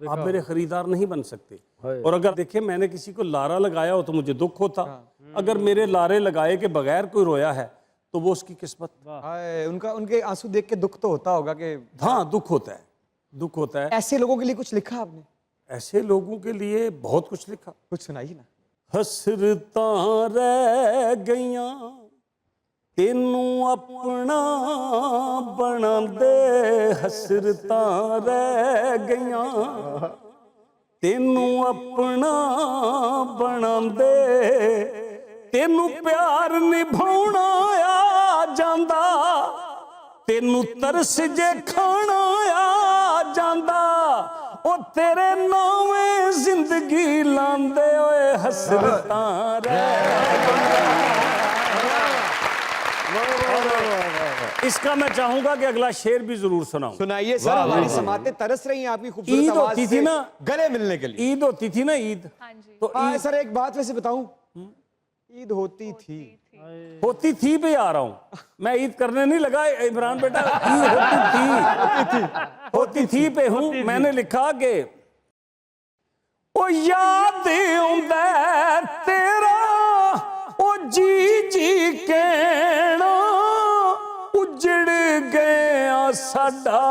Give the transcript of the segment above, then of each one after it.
आप मेरे खरीदार नहीं बन सकते। और अगर देखें मैंने किसी को लारा लगाया हो तो मुझे दुख होता, अगर मेरे लारे लगाए के बगैर कोई रोया है तो वो उसकी किस्मत। उनके आंसू देख के दुख तो होता होगा कि हाँ, दुख होता है, दुख होता है। ऐसे लोगों के लिए कुछ लिखा आपने? ऐसे लोगों के लिए बहुत कुछ लिखा। कुछ सुनाइए ना। हसरतां रह गईयां तेनू अपना बना दे, हसरतां रह गईयां तेनू अपना बना दे, तेनू प्यार निभाउणा आ जांदा, तेनू तरस जे खाना आ जांदा, ओ तेरे नावे जिंदगी लांदे ओए हसरतां रह। इसका मैं चाहूंगा कि अगला शेर भी जरूर सुनाऊं। सुनाइए सर, हमारी समातें तरस रही हैं आपकी खूबसूरत ईद आवाज होती से थी ना, गले मिलने के लिए। ईद होती थी ना, ईद तो सर एक बात वैसे बताऊं, ईद होती थी पे आ रहा हूं मैं, ईद करने नहीं लगा इमरान बेटा, ईद होती थी पे हूं। मैंने लिखा कि ओ याद आउंदा तेरा ओ जी जी कहना, उजड़ गया साडा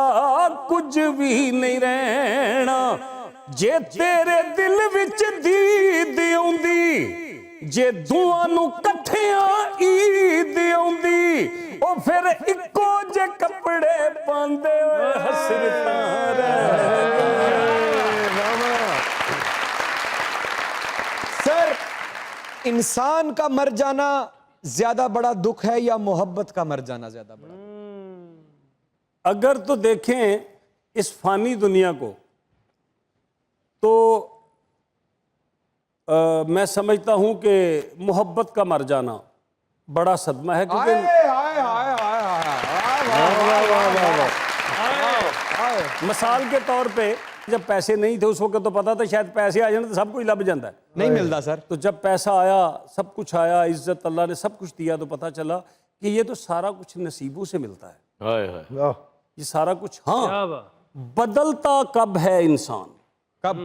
कुछ भी नहीं रहना, जे तेरे दिल विच दीद आउंदी, जे दुआ नू कट्ठियां ईद आउंदी, ओ फिर इक्को जे कपड़े पांदे ओए हसरतां रह। सर, इंसान का मर जाना ज्यादा बड़ा दुख है या मोहब्बत का मर जाना ज्यादा बड़ा? अगर तो देखें इस फानी दुनिया को तो मैं समझता हूं कि मोहब्बत का मर जाना बड़ा सदमा है, क्योंकि मिसाल के तौर पे जब पैसे नहीं थे उस वक्त तो पता था शायद पैसे आ जाने तो सब कुछ लभ जाता है, नहीं मिलता सर। तो जब पैसा आया, सब कुछ आया, इज्जत अल्लाह ने सब कुछ दिया, तो पता चला कि ये तो सारा कुछ नसीबों से मिलता है, ये सारा कुछ। हाँ, बदलता कब है इंसान, कब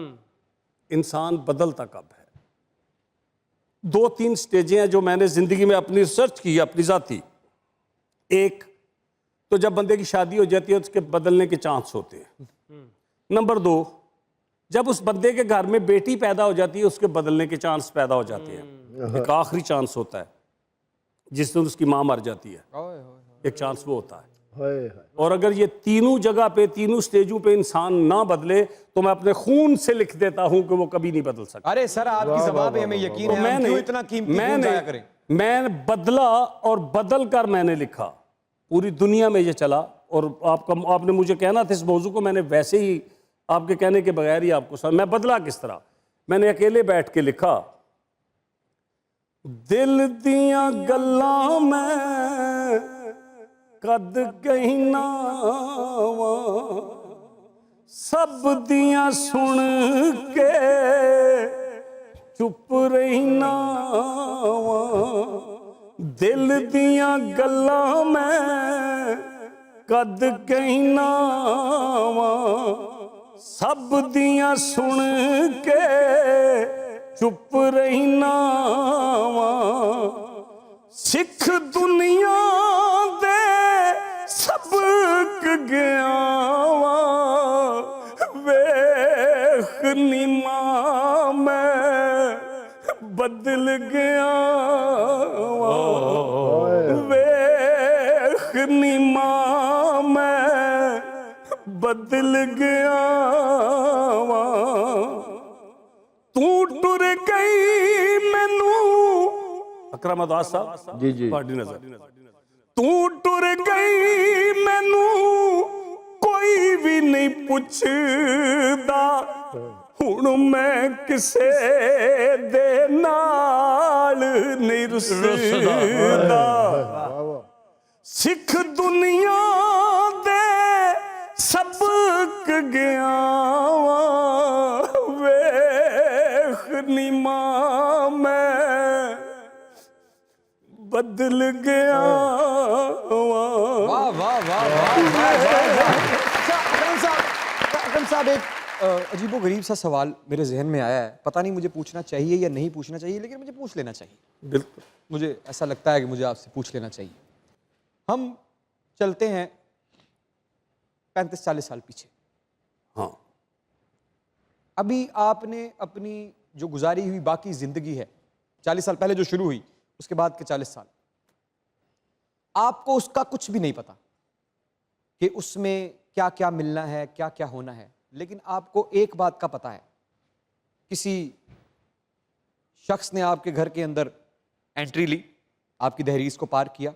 इंसान बदलता कब है? दो तीन स्टेजें हैं जो मैंने जिंदगी में अपनी रिसर्च की, अपनी जाती। एक तो जब बंदे की शादी हो जाती है उसके बदलने के चांस होते हैं। नंबर दो, जब उस बंदे के घर में बेटी पैदा हो जाती है उसके बदलने के चांस पैदा हो जाते हैं। एक आखिरी चांस होता है जिस दिन उसकी मां मर जाती है, एक चांस वो होता है। और अगर ये तीनों जगह पे, तीनों स्टेजों पे इंसान ना बदले तो मैं अपने खून से लिख देता हूं कि वो कभी नहीं बदल सकता। अरे सर, आपकी जवाब हमें यकीन है, हम क्यों इतना कीमती खून जाया करें? मैं बदला और बदल कर मैंने लिखा, पूरी दुनिया में ये चला। और आपने मुझे कहना था इस मौजू को, मैंने वैसे ही आपके कहने के बगैर ही आपको मैं बदला किस तरह। मैंने अकेले बैठ के लिखा, दिल दियां गल्लां में कद कहना वा, सब दियां सुन के चुप रहना वा, दिल दियां गल्लां में कद कहना वा, सब दियां सुन के चुप रहना वा, सिख दुनिया दे सबक गया वा, वेख नीमा मैं बदल गया वा, वेख नीमा मैं बदल गया वा, तू टुर गई मैनू। अकरम अदास साहब जी जी नजर, तू टुर गई मैनू कोई भी नहीं पुछदा, हुण मैं किसे दे नाल नहीं रुसदा, सिख दुनिया दे सबक गया वा, वेख नीमा मैं बदल गया वाह। वाह वाह वाह वाह वाह। अकरम साहब, एक अजीबो गरीब सा सवाल मेरे जहन में आया है, पता नहीं मुझे पूछना चाहिए या नहीं पूछना चाहिए, लेकिन मुझे पूछ लेना चाहिए। बिल्कुल। मुझे ऐसा लगता है कि मुझे आपसे पूछ लेना चाहिए। हम चलते हैं 35-40 साल पीछे। हाँ। अभी आपने अपनी जो गुजारी हुई बाकी जिंदगी है, 40 साल पहले जो शुरू हुई, उसके बाद के 40 साल, आपको उसका कुछ भी नहीं पता कि उसमें क्या क्या मिलना है, क्या क्या होना है, लेकिन आपको एक बात का पता है, किसी शख्स ने आपके घर के अंदर एंट्री ली, आपकी दहलीज को पार किया,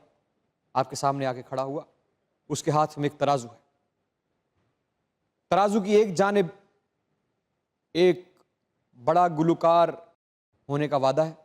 आपके सामने आके खड़ा हुआ, उसके हाथ में एक तराजू है। तराजू की एक जानिब एक बड़ा गुलकार होने का वादा है,